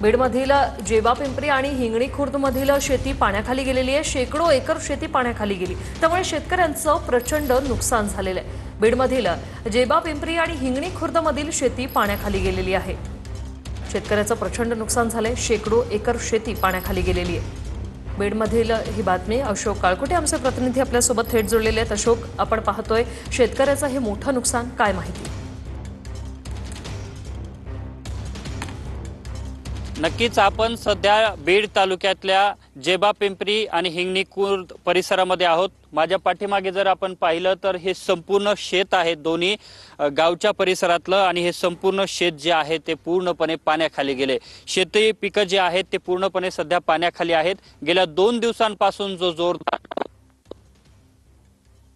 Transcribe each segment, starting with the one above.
बीडमधील जेबा पिंपरी आणि हिंगणी खुर्दमधील शेती पाण्याखाली गेलेली आहे। शेकडो एकर शेती पाण्याखाली गेली, त्यामुळे शेतकऱ्यांचं प्रचंड नुकसान झालेलं आहे। बीडमधील जेबा पिंपरी आणि हिंगणी खुर्दमधील शेती पाण्याखाली गेलेली आहे। शेतकऱ्याचं प्रचंड नुकसान झालंय। शेकडो एकर शेती पाण्याखाली गेलेली आहे। बीडमधील ही बातमी अशोक काळकुटे आमचे प्रतिनिधी आपल्यासोबत थेट जोडलेले आहेत। अशोक, आपण पाहतोय शेतकऱ्याचं हे मोठं नुकसान, काय माहिती? नक्कीच आपण सध्या बीड तालुक्यातल्या जेबा पिंपरी आणि हिंगणी खुर्द परिसरामध्ये आहोत। माझ्या पाठीमागे जर आपण पाहिलं तर हे संपूर्ण शेत आहे, दोन्ही गावच्या परिसरातलं, आणि हे संपूर्ण शेत जे आहे ते पूर्णपणे पाण्याखाली गेले। शेती पिकं जे आहेत ते पूर्णपणे सध्या पाण्याखाली आहेत। गेल्या 2 दिवसांपासून जो जोरदार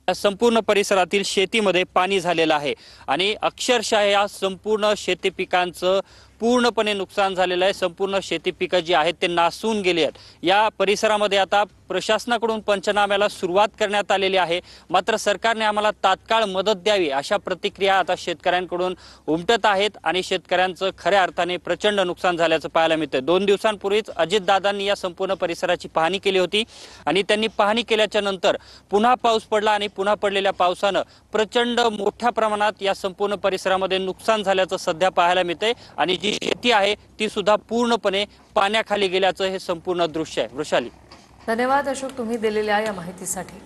संपूर्ण परिसरातील शेतीमध्ये पाणी झालेलं आहे आणि अक्षरशः या संपूर्ण शेती पिकांचं पूर्णपणे नुकसान झालेलं आहे। संपूर्ण शेती पिकं जी आहेत ते नासून गेली आहेत। या परिसरामध्ये आता प्रशासनाकडून पंचनाम्याला सुरुवात करण्यात आलेली आहे, मात्र सरकारने आम्हाला तात्काळ मदत द्यावी अशा प्रतिक्रिया आता शेतकऱ्यांकडून उमटत आहेत आणि शेतकऱ्यांचं खऱ्या अर्थाने प्रचंड नुकसान झाल्याचं पाहायला मिळतंय। 2 दिवसांपूर्वीच अजितदादांनी या संपूर्ण परिसराची पाहणी केली होती आणि त्यांनी पाहणी केल्याच्या नंतर पुन्हा पाऊस पडला आणि पुन्हा पडलेल्या पावसानं प्रचंड मोठ्या प्रमाणात या संपूर्ण परिसरामध्ये नुकसान झाल्याचं सध्या पाहायला मिळतंय आणि जी शेती आहे ती सुद्धा पूर्णपणे पाण्याखाली गेल्याचं हे संपूर्ण दृश्य आहे। वृषाली, धन्यवाद अशोक, तुम्ही दिलेल्या या माहितीसाठी।